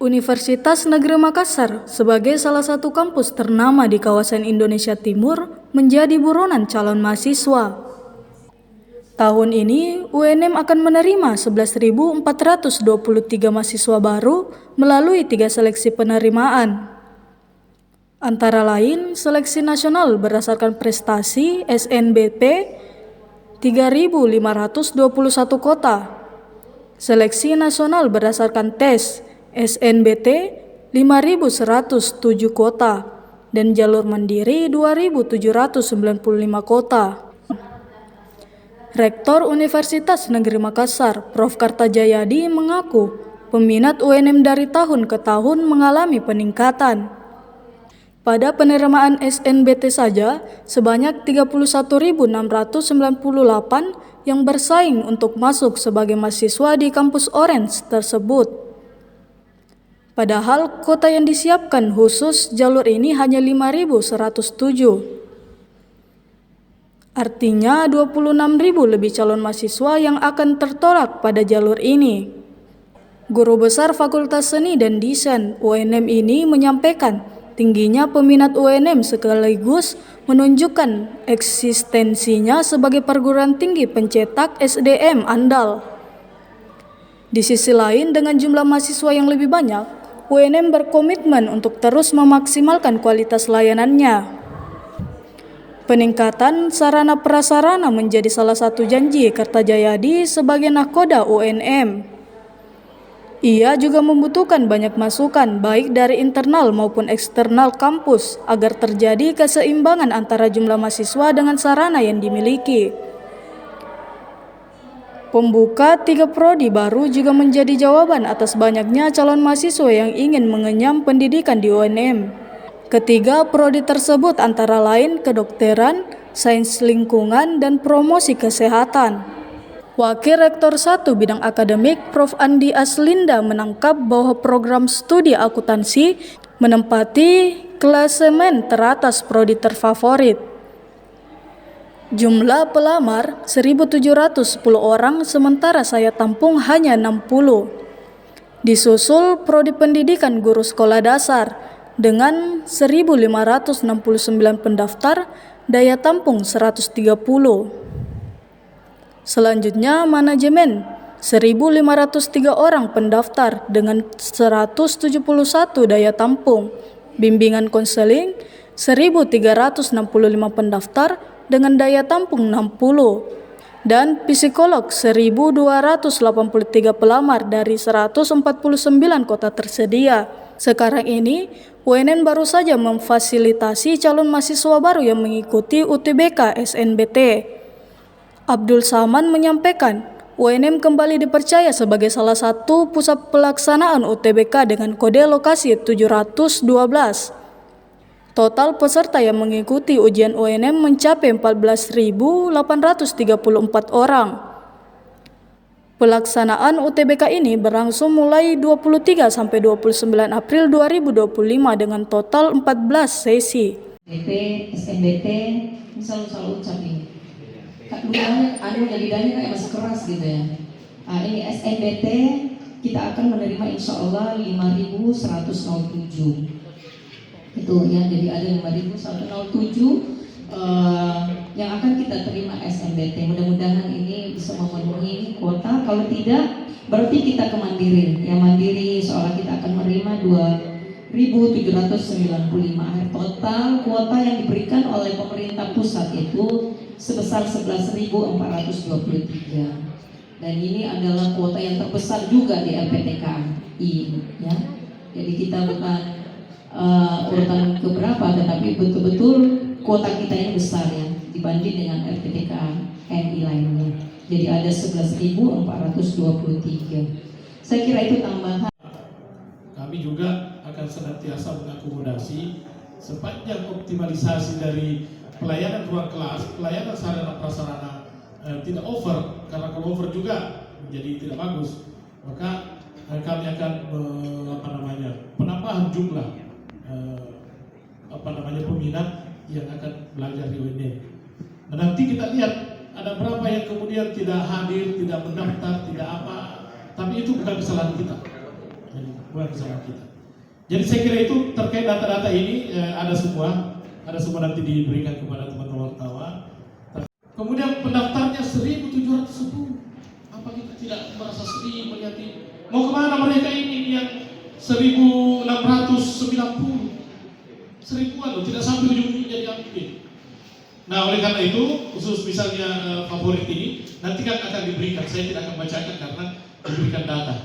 Universitas Negeri Makassar sebagai salah satu kampus ternama di kawasan Indonesia Timur menjadi buronan calon mahasiswa. Tahun ini, UNM akan menerima 11.423 mahasiswa baru melalui 3 seleksi penerimaan. Antara lain, seleksi nasional berdasarkan prestasi SNBP 3.521 kota, seleksi nasional berdasarkan tes SNBT 5.107 kota, dan jalur mandiri 2.795 kota. Rektor Universitas Negeri Makassar, Prof. Kartajayadi mengaku peminat UNM dari tahun ke tahun mengalami peningkatan. Pada penerimaan SNBT saja, sebanyak 31.698 yang bersaing untuk masuk sebagai mahasiswa di kampus Orange tersebut. Padahal kota yang disiapkan khusus jalur ini hanya 5.107. Artinya 26.000 lebih calon mahasiswa yang akan tertolak pada jalur ini. Guru Besar Fakultas Seni dan Desain UNM ini menyampaikan tingginya peminat UNM sekaligus menunjukkan eksistensinya sebagai perguruan tinggi pencetak SDM andal. Di sisi lain, dengan jumlah mahasiswa yang lebih banyak, UNM berkomitmen untuk terus memaksimalkan kualitas layanannya. Peningkatan sarana prasarana menjadi salah satu janji Kartajayadi sebagai nahkoda UNM. Ia juga membutuhkan banyak masukan baik dari internal maupun eksternal kampus agar terjadi keseimbangan antara jumlah mahasiswa dengan sarana yang dimiliki. Pembuka 3 prodi baru juga menjadi jawaban atas banyaknya calon mahasiswa yang ingin mengenyam pendidikan di UNM. Ketiga prodi tersebut antara lain kedokteran, sains lingkungan, dan promosi kesehatan. Wakil Rektor 1 Bidang Akademik Prof. Andi Aslinda menangkap bahwa program studi akuntansi menempati klasemen teratas prodi terfavorit. Jumlah pelamar 1.710 orang, sementara saya tampung hanya 60. Disusul prodi pendidikan guru sekolah dasar dengan 1.569 pendaftar, daya tampung 130. Selanjutnya manajemen 1.503 orang pendaftar dengan 171 daya tampung, bimbingan konseling 1.365 pendaftar dengan daya tampung 60, dan psikolog 1.283 pelamar dari 149 kota tersedia. Sekarang ini, UNM baru saja memfasilitasi calon mahasiswa baru yang mengikuti UTBK SNBT. Abdul Saman menyampaikan, UNM kembali dipercaya sebagai salah satu pusat pelaksanaan UTBK dengan kode lokasi 712. Total peserta yang mengikuti ujian UNM mencapai 14.834 orang. Pelaksanaan UTBK ini berlangsung mulai 23 sampai 29 April 2025 dengan total 14 sesi. SNBT ini selalu ucap ini. Lidahnya kayak masih keras gitu ya. Ini SNBT kita akan menerima insya Allah 5.107. Itu ya, jadi ada 5.107 yang akan kita terima SNBT. Mudah-mudahan ini bisa memenuhi kuota. Kalau tidak, berarti kita ke mandiri. Yang mandiri seolah kita akan menerima 2.795. Total kuota yang diberikan oleh pemerintah pusat itu sebesar 11.423. Dan ini adalah kuota yang terbesar juga di LPTKI, ya. Jadi kita bukan urutan keberapa, tetapi betul-betul kuota kita ini besar ya dibanding dengan LPTKI lainnya. Jadi ada 11.423. Saya kira itu tambahan. Kami juga akan senantiasa mengakomodasi sepanjang optimalisasi dari pelayanan ruang kelas, pelayanan sarana prasarana tidak over, karena kalau over juga menjadi tidak bagus. Maka kami akan penambahan jumlah peminat yang akan belajar di UNM. Nah, nanti kita lihat ada berapa yang kemudian tidak hadir, tidak mendaftar, tidak apa. Tapi itu bukan kesalahan kita. Jadi bukan kesalahan kita. Jadi saya kira itu terkait data-data ini ada semua nanti diberikan kepada teman-teman wartawan. Kemudian pendaftarnya 1.710. Apa kita tidak merasa sedih melihat ini? Mau kemana mereka ini yang 1.690? 1.000-an loh, tidak sampai ujung-ujungnya diambil. Nah oleh karena itu khusus misalnya favorit ini nanti kan akan diberikan. Saya tidak akan bacakan karena diberikan data.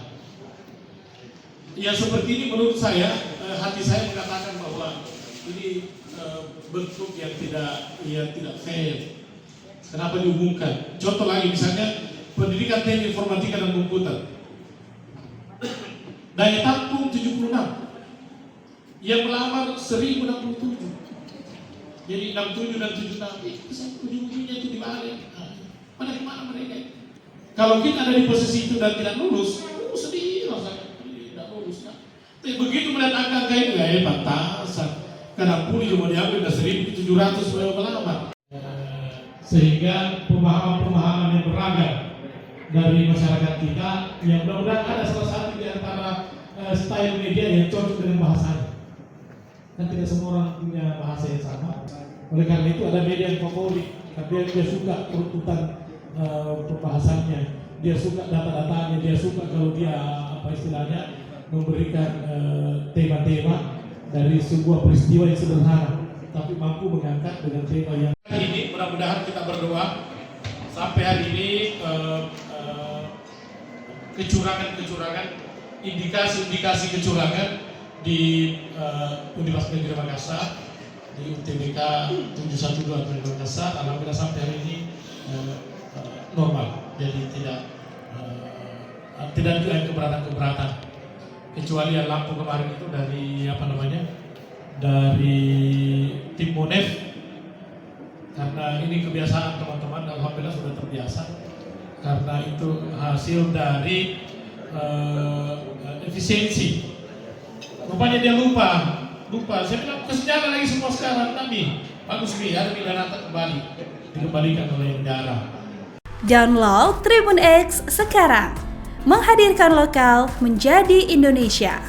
Yang seperti ini menurut saya hati saya mengatakan bahwa ini bentuk yang tidak fair. Kenapa diumumkan? Contoh lagi misalnya pendidikan teknik informatika dan komputer. Daya tampung 76. Yang melamar 1.067. Jadi 67 dan 76 itu ujung-ujungnya itu dibalik. Pada kemana mereka? Kalau kita ada di posisi itu dan tidak lulus, sedih rasanya. Tidak lulus kan? Tapi begitu melihat angka ini, pantasan. Karena pulih cuma diambil dari 1.700 melamar. Sehingga pemahaman-pemahaman yang beragam dari masyarakat kita yang mudah-mudahan ada salah satu di antara style media yang cocok dengan bahasanya. Kan tidak semua orang punya bahasa yang sama. Oleh karena itu ada media yang favorit, dia suka runtutan pembahasannya, dia suka data-datanya, dia suka kalau dia memberikan tema-tema dari sebuah peristiwa yang sederhana, tapi mampu mengangkat dengan tema yang ini. Mudah-mudahan kita berdoa sampai hari ini kecurangan-kecurangan, indikasi-indikasi kecurangan di Universitas Negeri Makassar, di UTBK 712 Negeri Makassar, alhamdulillah sampai hari ini normal, jadi tidak ada keberatan-keberatan, kecuali yang lampu kemarin itu dari tim Monef, karena ini kebiasaan teman-teman, alhamdulillah sudah terbiasa, karena itu hasil dari efisiensi. Rupanya dia lupa. Saya bilang kesenjangan lagi semua sekarang, tapi bagus nih, ada pidana kembali, dikembalikan oleh negara. Download Tribun X sekarang, menghadirkan lokal menjadi Indonesia.